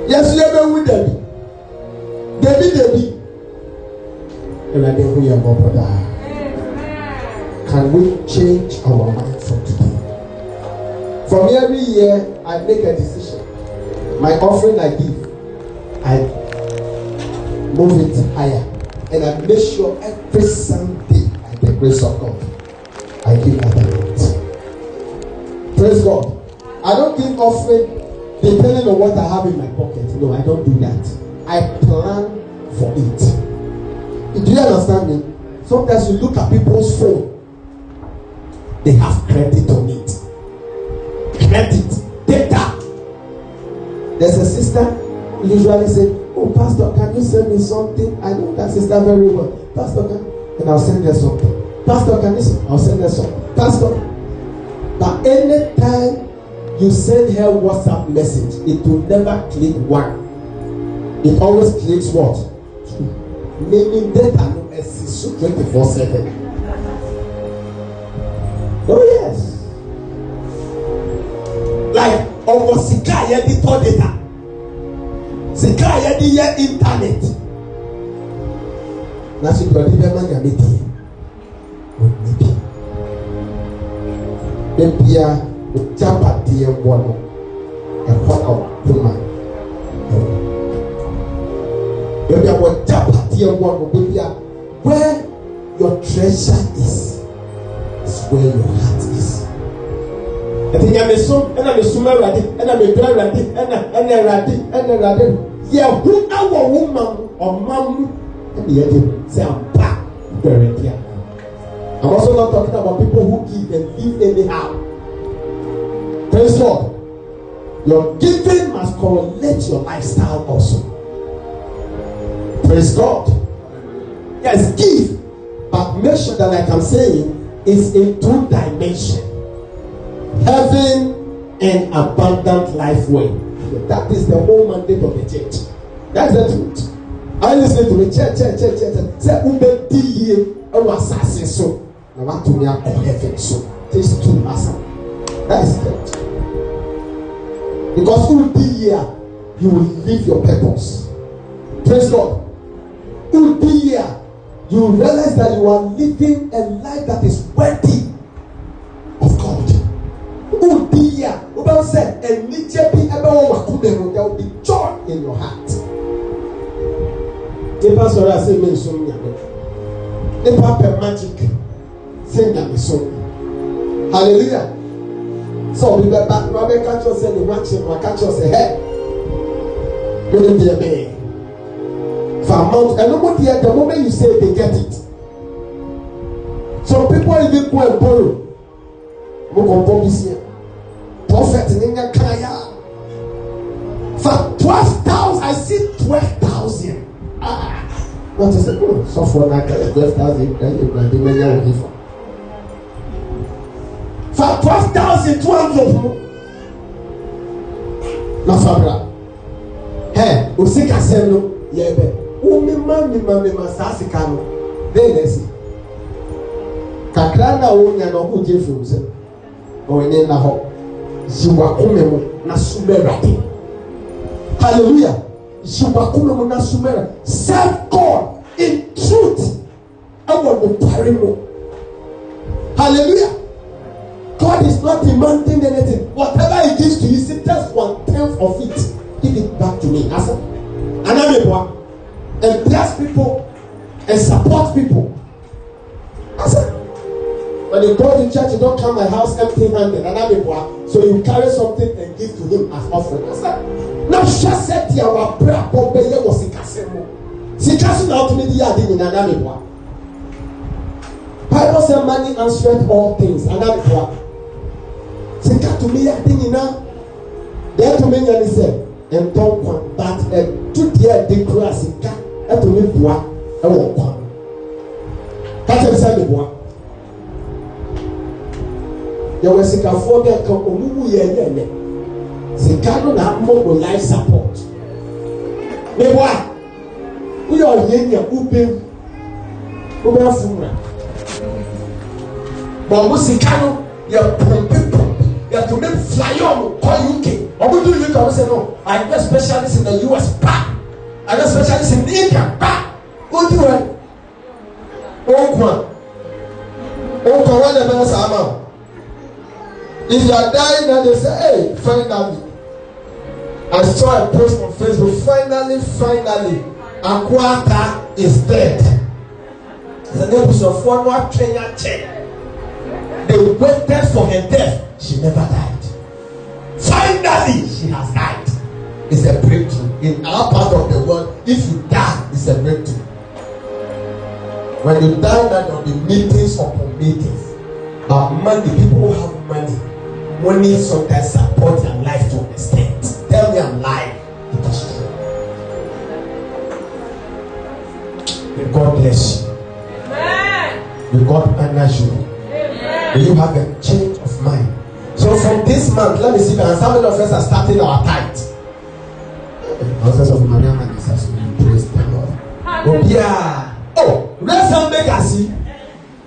D: Yes, you ever with Debbie. And I think we are more brother. Can we change our mind from today? From every year, I make a decision. My offering I give, I move it higher. And I make sure every Sunday, by the grace of God, I give that amount. Praise God. I don't give offering depending on what I have in my pocket. No, I don't do that. I plan for it. Do you understand me? Sometimes you look at people's phone. They have credit on it. Credit. Data. There's a sister who usually say, oh, Pastor, can you send me something? I know that sister very well. Pastor, and I'll send her something. Pastor, can you send? I'll send her something. Pastor, but anytime you send her WhatsApp message, it will never click one. It always clicks what? Two. Meaning data no exists 24/7. Oh yes. Like almost sika editor data. Sika editor internet. Na si body be man ya meti. Onibi. Bebia o japa de wo no. E ho no kuma. Bebia o japa de wo no bebia where your treasure is where your heart is. I think I'm a son, and I'm a summer ready, and I'm a dry ready, and a ready. Yeah, who our woman or mom, and the other say I'm back very clear. I'm also not talking about people who give and live anyhow. Praise God. Your giving must correlate your lifestyle also. Praise God. Yes, give. But make sure that, like I'm saying, it's in 2 dimensions. Heaven and abundant life way. That is the whole mandate of the church. That's the truth. I listen to the church. Say, Ube diye, ewa sase so. Na watu mi ako heaven so. This is true, Master. That is it. Because who be here, you will live your purpose. Praise God. Who be here, you will realize that you are living a life that is worthy of God. Who be here, who said, and there will be joy in your heart. The pastor has said, the paper magic, sing that song. Hallelujah. So we were back. Robert catch us and the watching. I catch us ahead. Wouldn't be a man. For a month, and nobody at the moment you say they get it. Some people even go and borrow. Prophet in India Kaya. For 12,000, I see 12,000. What is it? So for 12,000, for 12,200. Na fabra. Hey, usika seno yebe. Mima sasika no. Denesi. Kakra na wonya no hu jefu se. Onye na ho. Jiwa kumemu na sumerati. Hallelujah. Jiwa kumemu na sumerati. Serve God in truth. Awo no parimo. Hallelujah. God is not demanding anything. Whatever He gives to you, say just 1/10 of it. Give it back to me. And bless people and support people. When you go to church, you don't come my house empty-handed. So you carry something and give to Him as offering. Now, just said your prayer. Was Bible says money answers all things. Sika to me, I think enough. There to me, I say, and don't want that. And to the declare Sika, and to me, bois, I won't come. That's a side of one. There was Sika for the Kamumu Yen. Sika don't have more life support. Me what? We are yen ya upe. Ube afumra. But we Sika no, you're pumping. You have to make fly on call UK. Or we do UK, I say no. I know specialists in the US, I know specialists in India, What do you want? If you are dying, then they say, hey, finally. I saw a post on Facebook. Finally, Akwata is dead. The neighbors of one more trainer check. They waited for her death. She never died. Finally, she has died. It's a breakthrough. In our part of the world, if you die, it's a breakthrough. When you die, there will be meetings upon meetings. But money, people who have money sometimes support their life to an extent. Tell me I'm lying. It is true. May God bless you.
C: Amen.
D: May God honor you.
C: Amen.
D: May you have a change of mind. So from this month, let me see how many of us are starting our tithe. Houses of Maria and Jesus, praise the Lord. Oh, yeah. Oh, raise some legacy.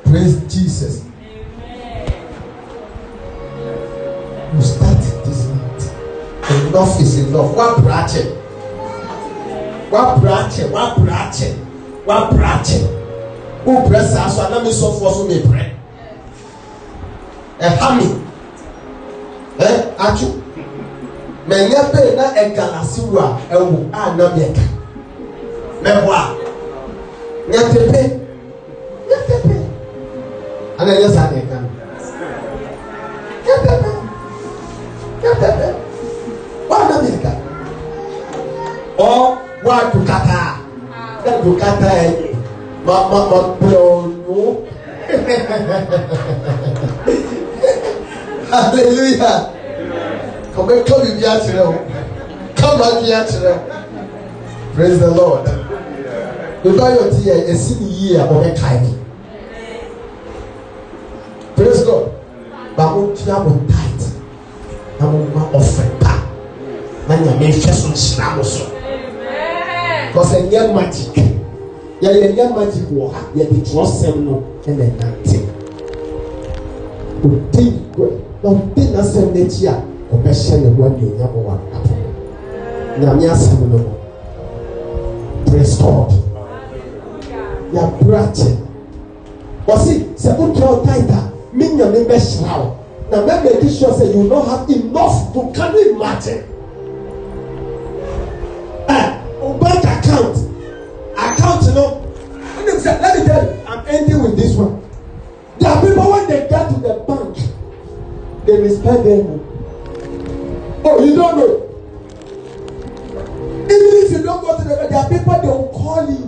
D: Praise Jesus. You start this month. Enough is enough. One branch. Who press us? So let me so for so me pray. A hammy. Achu. Many a pay na a galasiwa, a nabiaka. Mewa. Yatepe. And I just had a gun. Yatepe. What nabiaka? Or what to kata? That to kata. Mama, hallelujah. Come back, come here. Praise the Lord. You buy your tea, a city year or a tiny. Praise God. But we travel tight. I'm offering pa. Man, you may just on snabbles. Because a young magic. Yeah, young magic war. Yeah, the trust them no and then nothing. Don't think that's a nature. Compassion and one day, number one. Namia. Praise God. You are branching. But see, say put your title. Mean your name best now. Now make sure say you don't have enough to carry imagine. Bank account, you know. Let me tell you, I'm ending with this one. There are people when they get to the bank, they respect them. Oh, you don't know. Even if you don't go to the bank, there are people they will call you.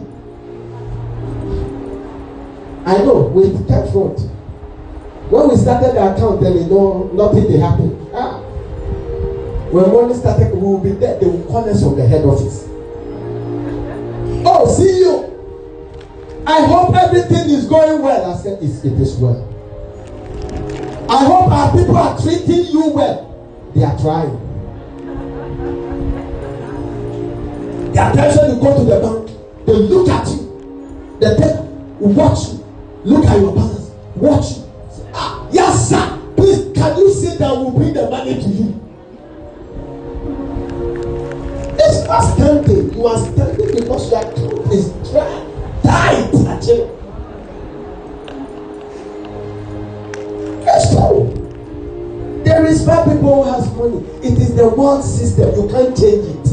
D: I know, with Cape Front. When we started the account, then you know nothing they happen. When money started, we will be there. They will call us from the head office. Oh, see you. I hope everything is going well. I said, it is well. I hope our people are treating you well. They are trying. The attention you go to the bank, they look at you. They take, watch you. Look at your balance. Watch you. Yes, sir. Please, can you sit down? We'll bring the money to you. It's not standing. You are standing because your account is dry. Tight. Let's go. There is where people who has money. It is the world system. You can't change it.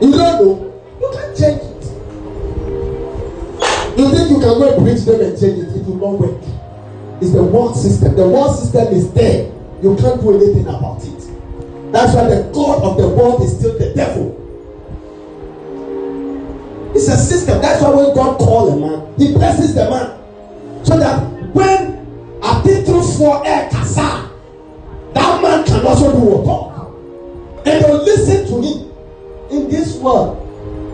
D: You don't know. You can't change it. You think you can go bridge them and change it? It will not work. It's the world system. The world system is there. You can't do anything about it. That's why the God of the world is still the devil. It's a system. That's why when God calls a man, he blesses the man. So that when a people for air kasa, that man can also do a talk. And they'll listen to him. In this world,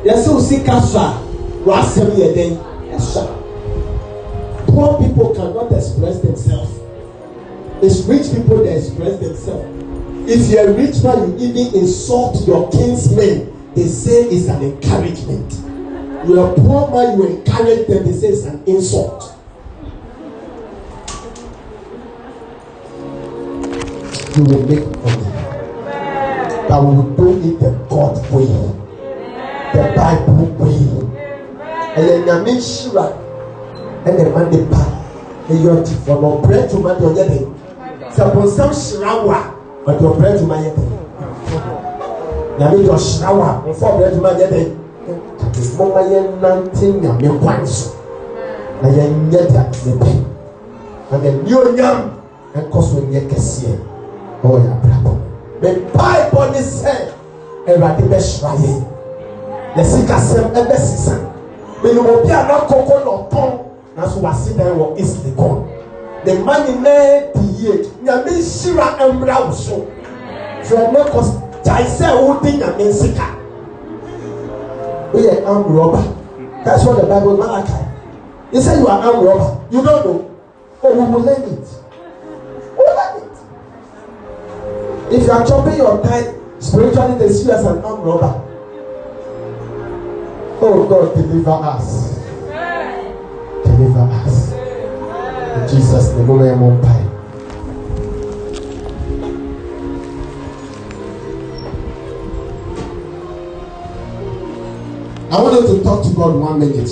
D: they still see kasa. Yes, sir. Poor people cannot express themselves. It's rich people that express themselves. If you're a rich man, you even insult your kinsmen, they say it's an encouragement. You're a poor man, you encourage them, they say it's an insult. You will make money, but we will do it the God way, the Bible way. And then Yamin Shira and the man the pa, and you're for no bread to man your getting. Suppose some Shirawa. But your bread to my head. Now, your shower before bread to my head. It's more my nothing. I'm your points. I am yet at the pen. And then you're young and cost when you can see it. Oh, yeah, bravo. The pipe on his head. And I did best try it. The sick as some ever season. When you will be a not cocoa or tongue, that's why I sit there or is the gone. The money made the year. Nyame shira embra uso. For no cause, I say holding a mensika. We are armed robber. That's what the Bible Malachi. You say you are armed robber. You don't know. Oh, we will learn it. We will learn it. If you are chopping your tithe spiritually, they see you as an armed robber. Oh God, deliver us. Deliver us. In Jesus' name, we are pie. I want you to talk to God 1 minute.